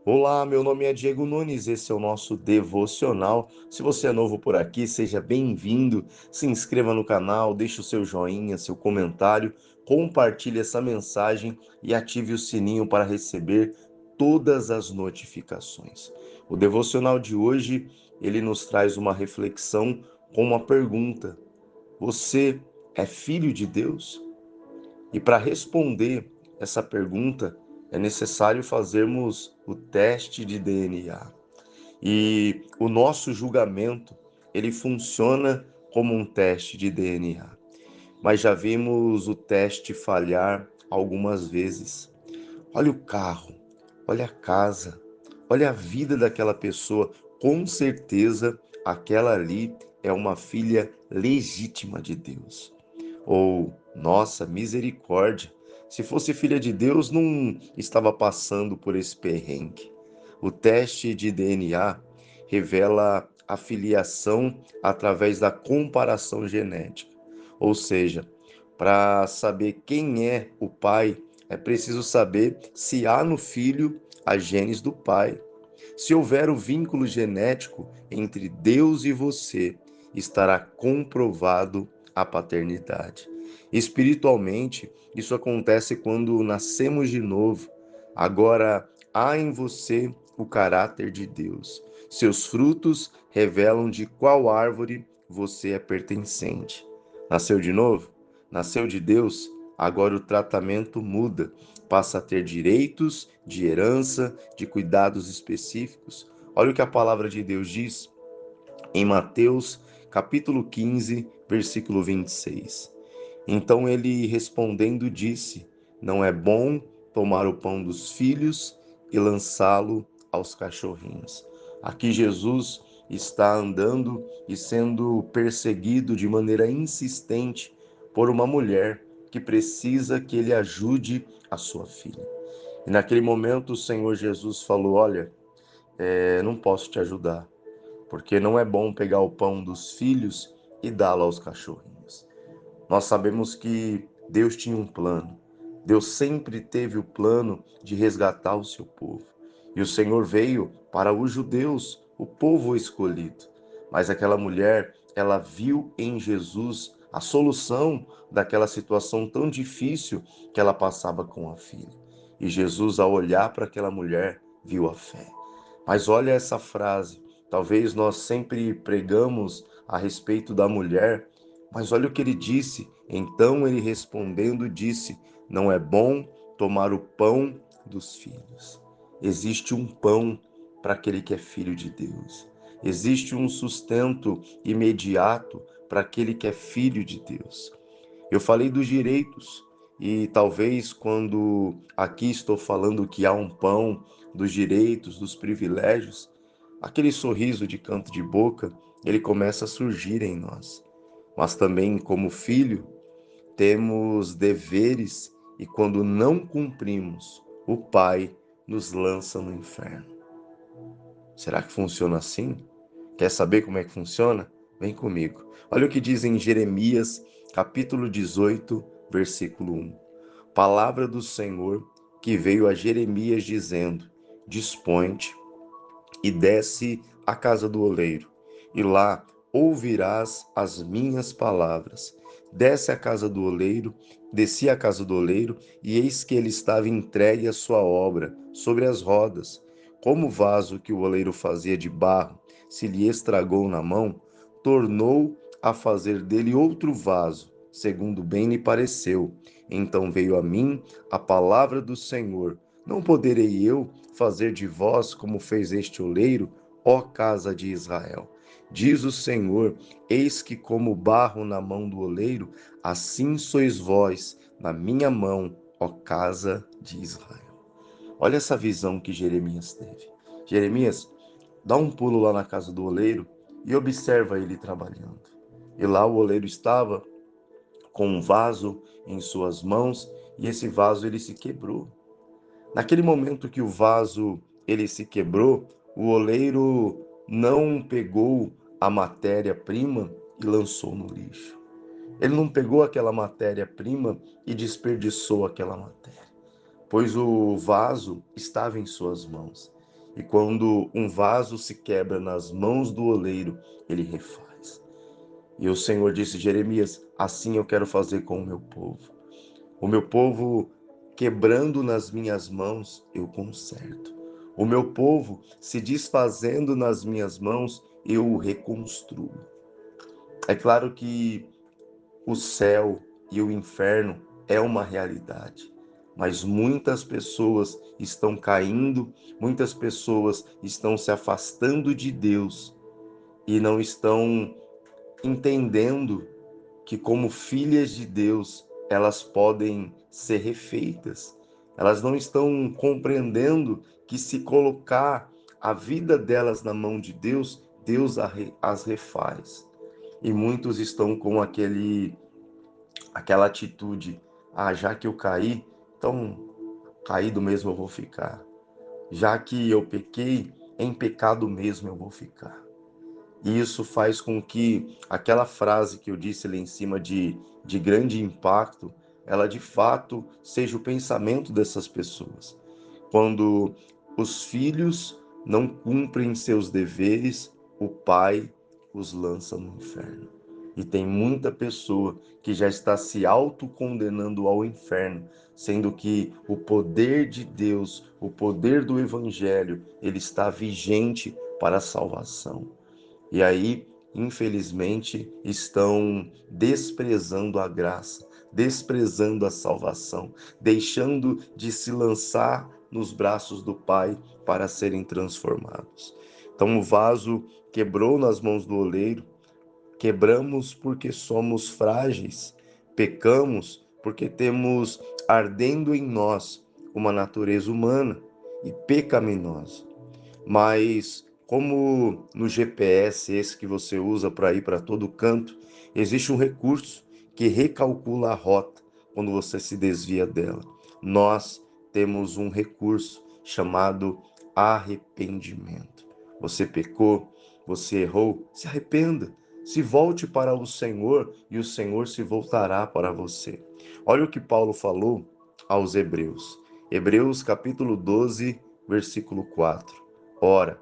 Olá, meu nome é Diego Nunes, esse é o nosso devocional. Se você é novo por aqui, seja bem-vindo. Se inscreva no canal, deixe o seu joinha, seu comentário, compartilhe essa mensagem e ative o sininho para receber todas as notificações. O devocional de hoje, ele nos traz uma reflexão com uma pergunta: você é filho de Deus? E para responder essa pergunta, é necessário fazermos o teste de DNA. E o nosso julgamento, ele funciona como um teste de DNA. Mas já vimos o teste falhar algumas vezes. Olha o carro, olha a casa, olha a vida daquela pessoa. Com certeza, aquela ali é uma filha legítima de Deus. Ou, nossa, misericórdia, se fosse filha de Deus, não estava passando por esse perrengue. O teste de DNA revela a filiação através da comparação genética. Ou seja, para saber quem é o pai, é preciso saber se há no filho a genes do pai. Se houver o vínculo genético entre Deus e você, estará comprovado a paternidade. Espiritualmente, isso acontece quando nascemos de novo. Agora há em você o caráter de Deus. Seus frutos revelam de qual árvore você é pertencente. Nasceu de novo? Nasceu de Deus? Agora o tratamento muda, passa a ter direitos de herança, de cuidados específicos. Olha o que a palavra de Deus diz em Mateus, capítulo 15, versículo 26. Então ele respondendo disse: Não é bom tomar o pão dos filhos e lançá-lo aos cachorrinhos. Aqui Jesus está andando e sendo perseguido de maneira insistente por uma mulher que precisa que ele ajude a sua filha. E naquele momento o Senhor Jesus falou: Olha, não posso te ajudar, porque não é bom pegar o pão dos filhos e dá-lo aos cachorrinhos. Nós sabemos que Deus tinha um plano. Deus sempre teve o plano de resgatar o seu povo. E o Senhor veio para os judeus, o povo escolhido. Mas aquela mulher, ela viu em Jesus a solução daquela situação tão difícil que ela passava com a filha. E Jesus, ao olhar para aquela mulher, viu a fé. Mas olha essa frase. Talvez nós sempre pregamos a respeito da mulher, mas olha o que ele disse. Então ele respondendo disse: Não é bom tomar o pão dos filhos. Existe um pão para aquele que é filho de Deus. Existe um sustento imediato para aquele que é filho de Deus. Eu falei dos direitos e talvez quando aqui estou falando que há um pão dos direitos, dos privilégios, aquele sorriso de canto de boca, ele começa a surgir em nós. Mas também, como filho, temos deveres e quando não cumprimos, o Pai nos lança no inferno. Será que funciona assim? Quer saber como é que funciona? Vem comigo. Olha o que diz em Jeremias, capítulo 18, versículo 1. Palavra do Senhor que veio a Jeremias dizendo: Dispõe-te e desce à casa do oleiro, e lá ouvirás as minhas palavras. Desce à casa do oleiro, desci à casa do oleiro, e eis que ele estava entregue à sua obra, sobre as rodas. Como o vaso que o oleiro fazia de barro se lhe estragou na mão, tornou a fazer dele outro vaso, segundo bem lhe pareceu. Então veio a mim a palavra do Senhor: Não poderei eu fazer de vós como fez este oleiro, ó casa de Israel? Diz o Senhor: Eis que, como barro na mão do oleiro, assim sois vós na minha mão, ó casa de Israel. Olha essa visão que Jeremias teve. Jeremias, dá um pulo lá na casa do oleiro e observa ele trabalhando. E lá o oleiro estava com um vaso em suas mãos e esse vaso ele se quebrou. Naquele momento que o vaso ele se quebrou, o oleiro não pegou a matéria-prima e lançou no lixo. Ele não pegou aquela matéria-prima e desperdiçou aquela matéria, pois o vaso estava em suas mãos. E quando um vaso se quebra nas mãos do oleiro, ele refaz. E o Senhor disse: Jeremias, assim eu quero fazer com o meu povo. O meu povo quebrando nas minhas mãos, eu conserto. O meu povo se desfazendo nas minhas mãos, eu o reconstruo. É claro que o céu e o inferno é uma realidade, mas muitas pessoas estão caindo, muitas pessoas estão se afastando de Deus e não estão entendendo que, como filhas de Deus, elas podem ser refeitas. Elas não estão compreendendo que, se colocar a vida delas na mão de Deus, Deus as refaz. E muitos estão com aquela atitude: ah, já que eu caí, então caído mesmo eu vou ficar. Já que eu pequei, em pecado mesmo eu vou ficar. E isso faz com que aquela frase que eu disse ali em cima de grande impacto, ela de fato seja o pensamento dessas pessoas. Quando os filhos não cumprem seus deveres, o pai os lança no inferno. E tem muita pessoa que já está se autocondenando ao inferno, sendo que o poder de Deus, o poder do evangelho, ele está vigente para a salvação. E aí, infelizmente, estão desprezando a graça, desprezando a salvação, deixando de se lançar nos braços do Pai para serem transformados. Então, o vaso quebrou nas mãos do oleiro, quebramos porque somos frágeis, pecamos porque temos ardendo em nós uma natureza humana e pecaminosa. Mas como no GPS, esse que você usa para ir para todo canto, existe um recurso que recalcula a rota quando você se desvia dela. Nós temos um recurso chamado arrependimento. Você pecou, você errou, se arrependa. Se volte para o Senhor e o Senhor se voltará para você. Olha o que Paulo falou aos Hebreus. Hebreus capítulo 12, versículo 4. Ora,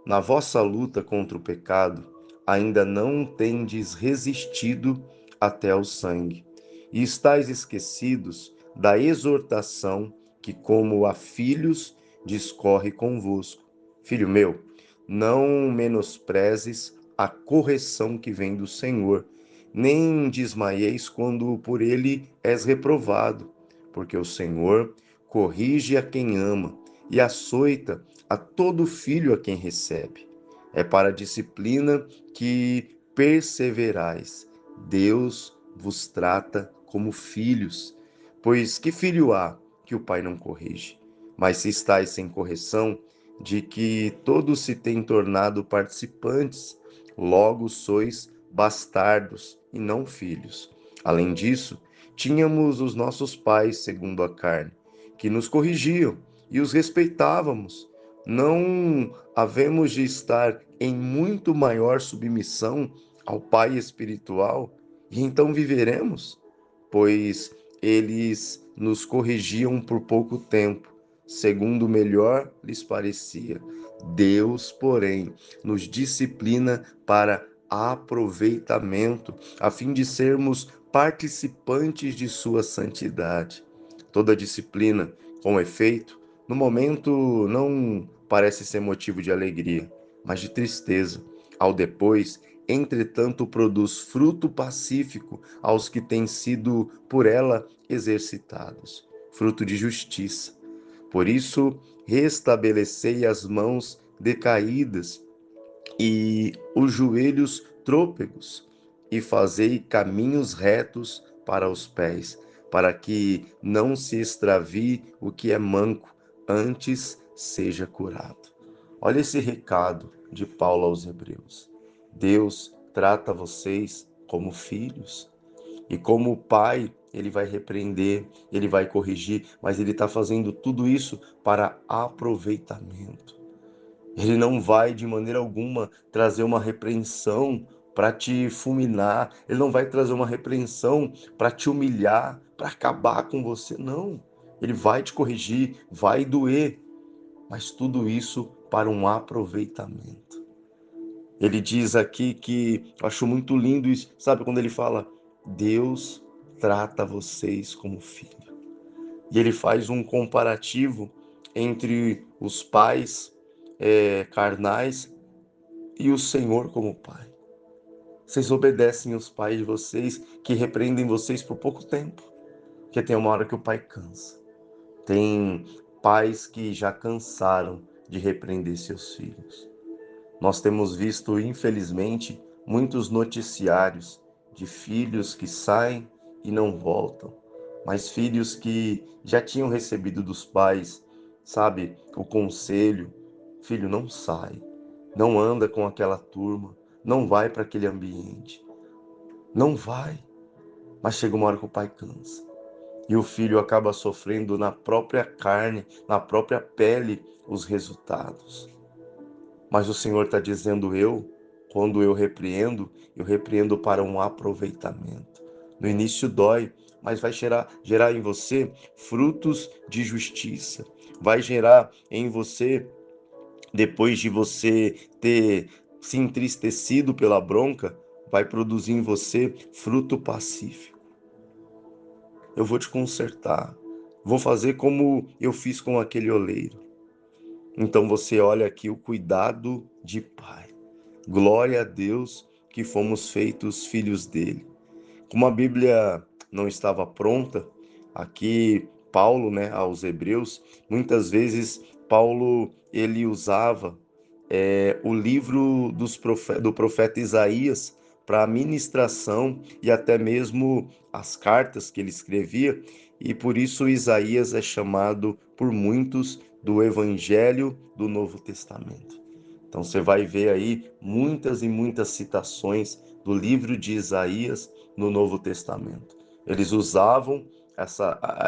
na vossa luta contra o pecado, ainda não tendes resistido até ao sangue, e estáis esquecidos da exortação que, como a filhos, discorre convosco. Filho meu, não menosprezes a correção que vem do Senhor, nem desmaieis quando por ele és reprovado, porque o Senhor corrige a quem ama e açoita a todo filho a quem recebe. É para a disciplina que perseverais. Deus vos trata como filhos. Pois que filho há que o pai não corrige? Mas se estáis sem correção, de que todos se têm tornado participantes, logo sois bastardos e não filhos. Além disso, tínhamos os nossos pais segundo a carne, que nos corrigiam e os respeitávamos. Não havemos de estar em muito maior submissão ao Pai espiritual e então viveremos? Pois eles nos corrigiam por pouco tempo, segundo melhor lhes parecia. Deus, porém, nos disciplina para aproveitamento, a fim de sermos participantes de sua santidade. Toda disciplina, com efeito, no momento não parece ser motivo de alegria, mas de tristeza. Ao depois, entretanto, produz fruto pacífico aos que têm sido por ela exercitados, fruto de justiça. Por isso, restabelecei as mãos decaídas e os joelhos trôpegos, e fazei caminhos retos para os pés, para que não se extravie o que é manco, antes seja curado. Olha esse recado de Paulo aos Hebreus. Deus trata vocês como filhos. E como pai, ele vai repreender, ele vai corrigir, mas ele está fazendo tudo isso para aproveitamento. Ele não vai de maneira alguma trazer uma repreensão para te fulminar, ele não vai trazer uma repreensão para te humilhar, para acabar com você, não. Ele vai te corrigir, vai doer, mas tudo isso para um aproveitamento. Ele diz aqui que eu acho muito lindo isso, sabe, quando ele fala: Deus trata vocês como filho. E ele faz um comparativo entre os pais carnais e o Senhor como pai. Vocês obedecem os pais de vocês, que repreendem vocês por pouco tempo, porque tem uma hora que o pai cansa. Tem pais que já cansaram de repreender seus filhos. Nós temos visto, infelizmente, muitos noticiários de filhos que saem e não voltam, mas filhos que já tinham recebido dos pais, sabe, o conselho: filho, não sai, não anda com aquela turma, não vai para aquele ambiente, não vai. Mas chega uma hora que o pai cansa. E o filho acaba sofrendo na própria carne, na própria pele, os resultados. Mas o Senhor está dizendo: quando eu repreendo para um aproveitamento. No início dói, mas vai gerar em você frutos de justiça. Vai gerar em você, depois de você ter se entristecido pela bronca, vai produzir em você fruto pacífico. Eu vou te consertar. Vou fazer como eu fiz com aquele oleiro. Então você olha aqui o cuidado de pai. Glória a Deus que fomos feitos filhos dele. Como a Bíblia não estava pronta, aqui Paulo, aos Hebreus, muitas vezes Paulo ele usava o livro do profeta Isaías para a ministração e até mesmo as cartas que ele escrevia, e por isso Isaías é chamado por muitos do Evangelho do Novo Testamento. Então você vai ver aí muitas e muitas citações do livro de Isaías no Novo Testamento. Eles usavam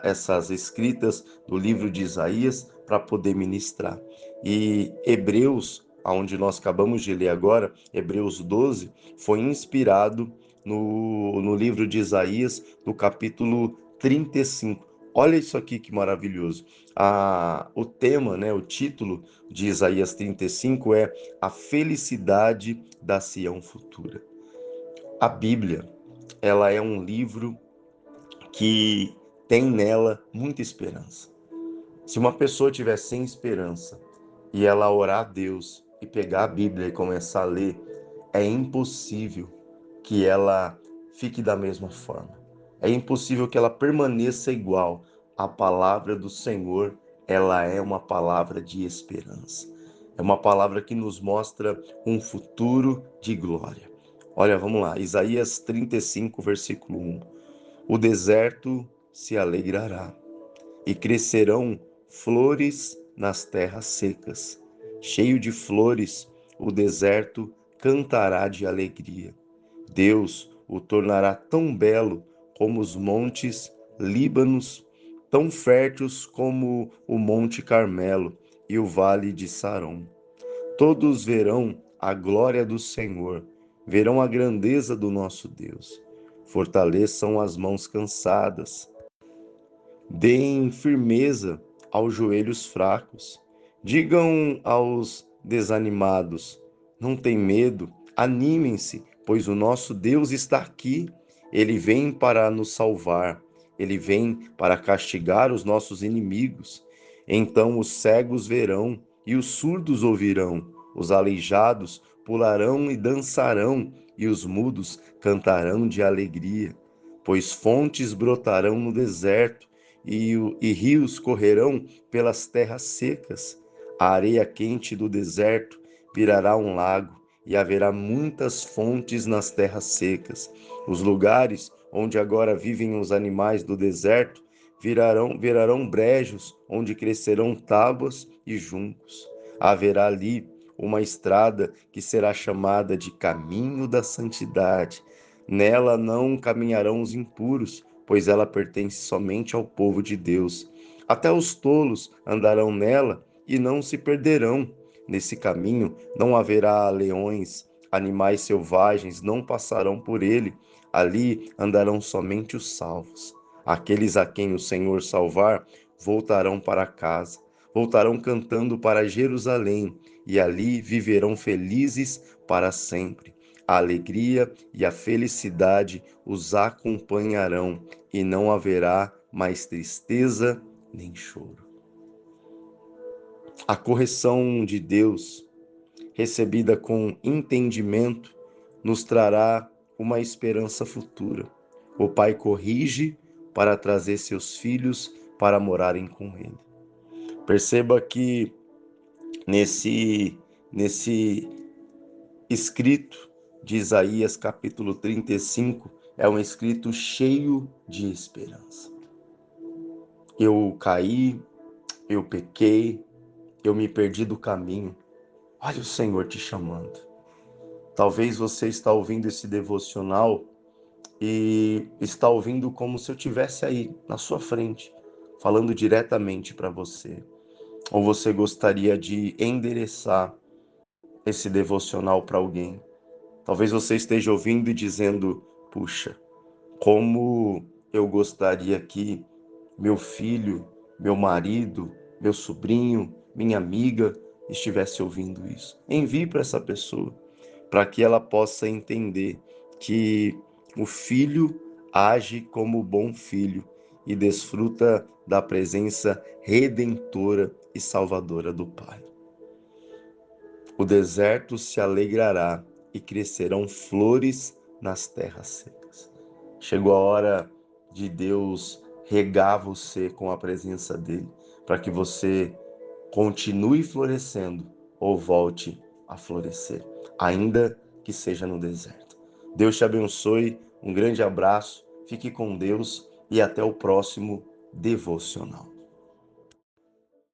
essas escritas do livro de Isaías para poder ministrar. E Hebreus, onde nós acabamos de ler agora, Hebreus 12, foi inspirado no livro de Isaías, no capítulo 35. Olha isso aqui que maravilhoso. O tema, o título de Isaías 35 é A Felicidade da Sião Futura. A Bíblia, ela é um livro que tem nela muita esperança. Se uma pessoa tiver sem esperança e ela orar a Deus e pegar a Bíblia e começar a ler, é impossível que ela fique da mesma forma. É impossível que ela permaneça igual. A palavra do Senhor, ela é uma palavra de esperança. É uma palavra que nos mostra um futuro de glória. Olha, vamos lá, Isaías 35, versículo 1. O deserto se alegrará e crescerão flores nas terras secas. Cheio de flores, o deserto cantará de alegria. Deus o tornará tão belo como os montes Líbanos, tão férteis como o Monte Carmelo e o Vale de Saron. Todos verão a glória do Senhor, verão a grandeza do nosso Deus. Fortaleçam as mãos cansadas, deem firmeza aos joelhos fracos. Digam aos desanimados: não tem medo, animem-se, pois o nosso Deus está aqui. Ele vem para nos salvar. Ele vem para castigar os nossos inimigos. Então os cegos verão e os surdos ouvirão. Os aleijados pularão e dançarão, e os mudos cantarão de alegria. Pois fontes brotarão no deserto e rios correrão pelas terras secas. A areia quente do deserto virará um lago, e haverá muitas fontes nas terras secas. Os lugares onde agora vivem os animais do deserto virarão brejos, onde crescerão tábuas e juncos. Haverá ali uma estrada que será chamada de caminho da santidade. Nela não caminharão os impuros, pois ela pertence somente ao povo de Deus. Até os tolos andarão nela e não se perderão. Nesse caminho não haverá leões, animais selvagens não passarão por ele. Ali andarão somente os salvos. Aqueles a quem o Senhor salvar voltarão para casa. voltarão cantando para Jerusalém, e ali viverão felizes para sempre. A alegria e a felicidade os acompanharão, e não haverá mais tristeza nem choro. A correção de Deus, recebida com entendimento, nos trará uma esperança futura. O Pai corrige para trazer seus filhos para morarem com Ele. Perceba que nesse escrito de Isaías capítulo 35 é um escrito cheio de esperança. Eu caí, eu pequei, eu me perdi do caminho. Olha o Senhor te chamando. Talvez você está ouvindo esse devocional e está ouvindo como se eu estivesse aí na sua frente, falando diretamente para você. Ou você gostaria de endereçar esse devocional para alguém. Talvez você esteja ouvindo e dizendo: puxa, como eu gostaria que meu filho, meu marido, meu sobrinho, minha amiga estivesse ouvindo isso. Envie para essa pessoa, para que ela possa entender que o filho age como bom filho e desfruta da presença redentora e salvadora do Pai. O deserto se alegrará e crescerão flores nas terras secas. Chegou a hora de Deus regar você com a presença dele, para que você continue florescendo ou volte a florescer, ainda que seja no deserto. Deus te abençoe, um grande abraço, fique com Deus e até o próximo devocional.